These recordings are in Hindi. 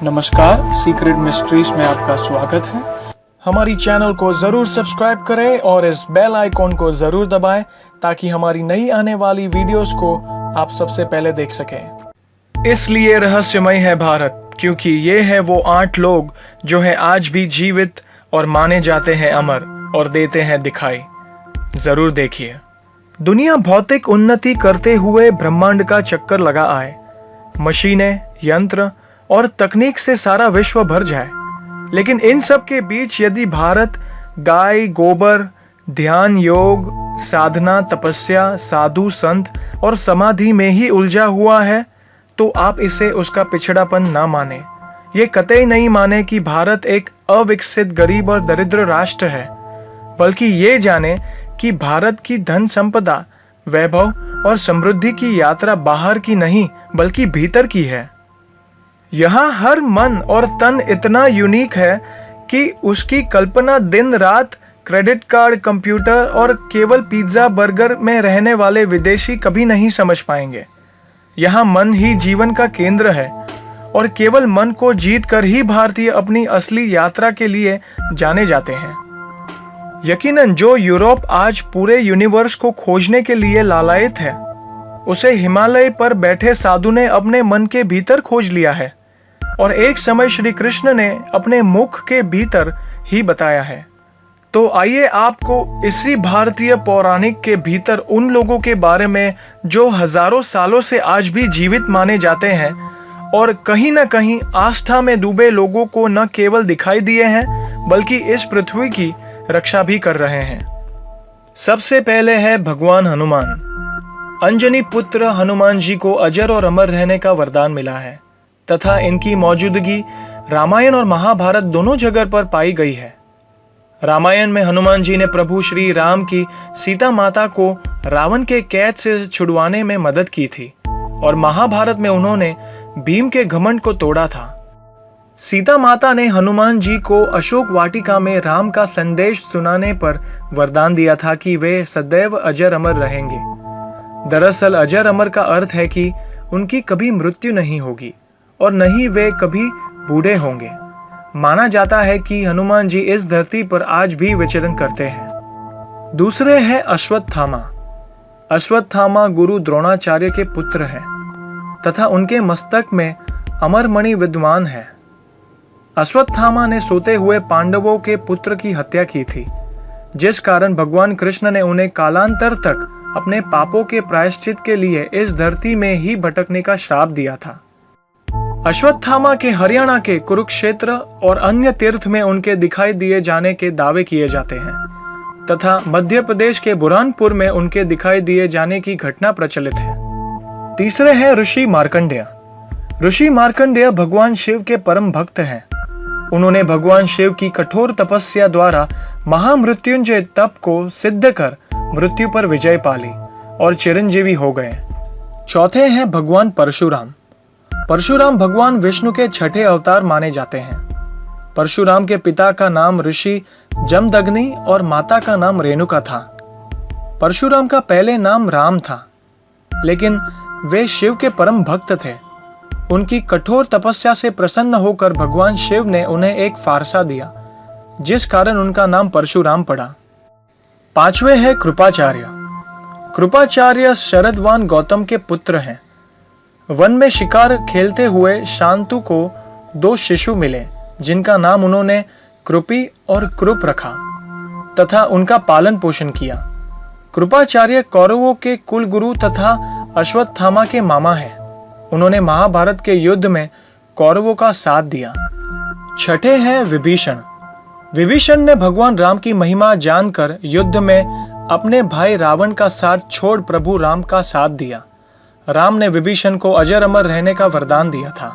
नमस्कार, सीक्रेट मिस्ट्रीज में आपका स्वागत है। हमारी चैनल को जरूर सब्सक्राइब करें और इस बेल आइकॉन को जरूर दबाएं ताकि हमारी नई आने वाली वीडियोस को आप सबसे पहले देख सकें। इसलिए रहस्यमय है भारत, क्योंकि ये है वो 8 लोग जो है आज भी जीवित और माने जाते हैं अमर और देते हैं दिखाई। जरूर देखिए। दुनिया भौतिक उन्नति करते हुए ब्रह्मांड का चक्कर लगा आए, मशीनें, यंत्र और तकनीक से सारा विश्व भर जाए, लेकिन इन सब के बीच यदि भारत गाय, गोबर, ध्यान, योग, साधना, तपस्या, साधु संत और समाधि में ही उलझा हुआ है, तो आप इसे उसका पिछड़ापन ना माने। ये कतई नहीं माने कि भारत एक अविकसित, गरीब और दरिद्र राष्ट्र है, बल्कि ये जाने कि भारत की धन संपदा, वैभव और समृद्धि की यात्रा बाहर की नहीं बल्कि भीतर की है। यहाँ हर मन और तन इतना यूनिक है कि उसकी कल्पना दिन रात क्रेडिट कार्ड, कंप्यूटर और केवल पिज्जा, बर्गर में रहने वाले विदेशी कभी नहीं समझ पाएंगे। यहाँ मन ही जीवन का केंद्र है और केवल मन को जीत कर ही भारतीय अपनी असली यात्रा के लिए जाने जाते हैं। यकीनन जो यूरोप आज पूरे यूनिवर्स को खोजने के लिए लालायित है, उसे हिमालय पर बैठे साधु ने अपने मन के भीतर खोज लिया है और एक समय श्री कृष्ण ने अपने मुख के भीतर ही बताया है। तो आइए आपको इसी भारतीय पौराणिक के भीतर उन लोगों के बारे में जो हजारों सालों से आज भी जीवित माने जाते हैं और कहीं ना कहीं आस्था में डूबे लोगों को न केवल दिखाई दिए हैं बल्कि इस पृथ्वी की रक्षा भी कर रहे हैं। सबसे पहले है भगवान हनुमान। अंजनी पुत्र हनुमान जी को अजर और अमर रहने का वरदान मिला है तथा इनकी मौजूदगी रामायण और महाभारत दोनों जगह पर पाई गई है। रामायण में हनुमान जी ने प्रभु श्री राम की सीता माता को रावण के कैद से छुड़वाने में मदद की थी और महाभारत में उन्होंने भीम के घमंड को तोड़ा था। सीता माता ने हनुमान जी को अशोक वाटिका में राम का संदेश सुनाने पर वरदान दिया था कि वे सदैव अजर अमर रहेंगे। दरअसल अजर अमर का अर्थ है कि उनकी कभी मृत्यु नहीं होगी और न ही वे कभी बूढ़े होंगे। माना जाता है कि हनुमान जी इस धरती पर आज भी विचरण करते हैं। दूसरे हैं अश्वत्थामा। अश्वत्थामा गुरु द्रोणाचार्य के पुत्र हैं तथा उनके मस्तक में अमरमणि विद्यमान है। अश्वत्थामा ने सोते हुए पांडवों के पुत्र की हत्या की थी, जिस कारण भगवान कृष्ण ने उन्हें कालांतर तक अपने पापों के प्रायश्चित के लिए इस धरती में ही भटकने का श्राप दिया था। अश्वत्थामा के हरियाणा के कुरुक्षेत्र और अन्य तीर्थ में उनके दिखाई दिए जाने के दावे किए जाते हैं तथा मध्य प्रदेश के बुरहानपुर में उनके दिखाई दिए जाने की घटना प्रचलित है। तीसरे हैं ऋषि मार्कंडेय। ऋषि मार्कंडेय भगवान शिव के परम भक्त हैं। उन्होंने भगवान शिव की कठोर तपस्या द्वारा महामृत्युंजय तप को सिद्ध कर मृत्यु पर विजय पाली और चिरंजीवी हो गए। चौथे हैं भगवान परशुराम। परशुराम भगवान विष्णु के छठे अवतार माने जाते हैं। परशुराम के पिता का नाम ऋषि जमदग्नि और माता का नाम रेणुका था। परशुराम का पहले नाम राम था, लेकिन वे शिव के परम भक्त थे। उनकी कठोर तपस्या से प्रसन्न होकर भगवान शिव ने उन्हें एक फारसा दिया, जिस कारण उनका नाम परशुराम पड़ा। पांचवे हैं कृपाचार्य। कृपाचार्य शरदवान गौतम के पुत्र हैं। वन में शिकार खेलते हुए शांतु को 2 शिशु मिले, जिनका नाम उन्होंने कृपी और कृप रखा तथा उनका पालन पोषण किया। कृपाचार्य कौरवों के कुल गुरु तथा अश्वत्थामा के मामा हैं। उन्होंने महाभारत के युद्ध में कौरवों का साथ दिया। छठे हैं विभीषण। विभीषण ने भगवान राम की महिमा जानकर युद्ध में अपने भाई रावण का साथ छोड़ प्रभु राम का साथ दिया। राम ने विभीषण को अजर अमर रहने का वरदान दिया था।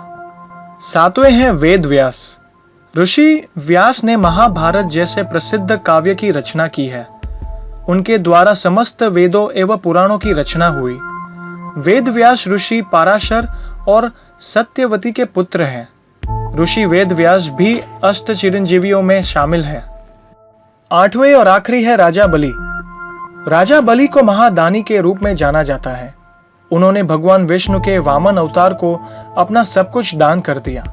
सातवें हैं वेद व्यास। ऋषि व्यास ने महाभारत जैसे प्रसिद्ध काव्य की रचना की है। उनके द्वारा समस्त वेदों एवं पुराणों की रचना हुई। वेद व्यास ऋषि पाराशर और सत्यवती के पुत्र हैं। ऋषि वेद व्यास भी अष्ट चिरंजीवियों में शामिल है। आठवें और आखिरी है राजा बलि। राजा बलि को महादानी के रूप में जाना जाता है। उन्होंने भगवान विष्णु के वामन अवतार को अपना सब कुछ दान कर दिया।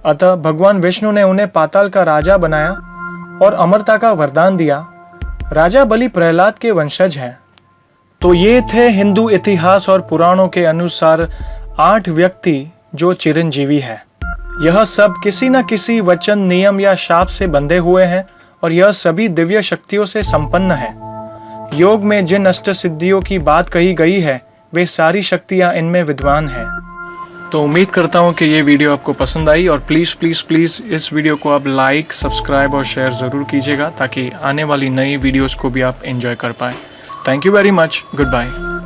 अतः भगवान विष्णु ने उन्हें पाताल का राजा बनाया और अमरता का वरदान दिया। राजा बलि प्रहलाद के वंशज हैं। तो ये थे हिंदू इतिहास और पुराणों के अनुसार 8 व्यक्ति जो चिरंजीवी है। यह सब किसी न किसी वचन, नियम या शाप से बंधे हुए हैं और यह सभी दिव्य शक्तियों से संपन्न है। योग में जिन अष्ट सिद्धियों की बात कही गई है वे सारी शक्तियां इनमें विद्वान हैं। तो उम्मीद करता हूं कि ये वीडियो आपको पसंद आई और प्लीज़ प्लीज़ प्लीज़ इस वीडियो को आप लाइक, सब्सक्राइब और शेयर ज़रूर कीजिएगा ताकि आने वाली नई वीडियोस को भी आप एंजॉय कर पाएँ। Thank you very much. Good bye.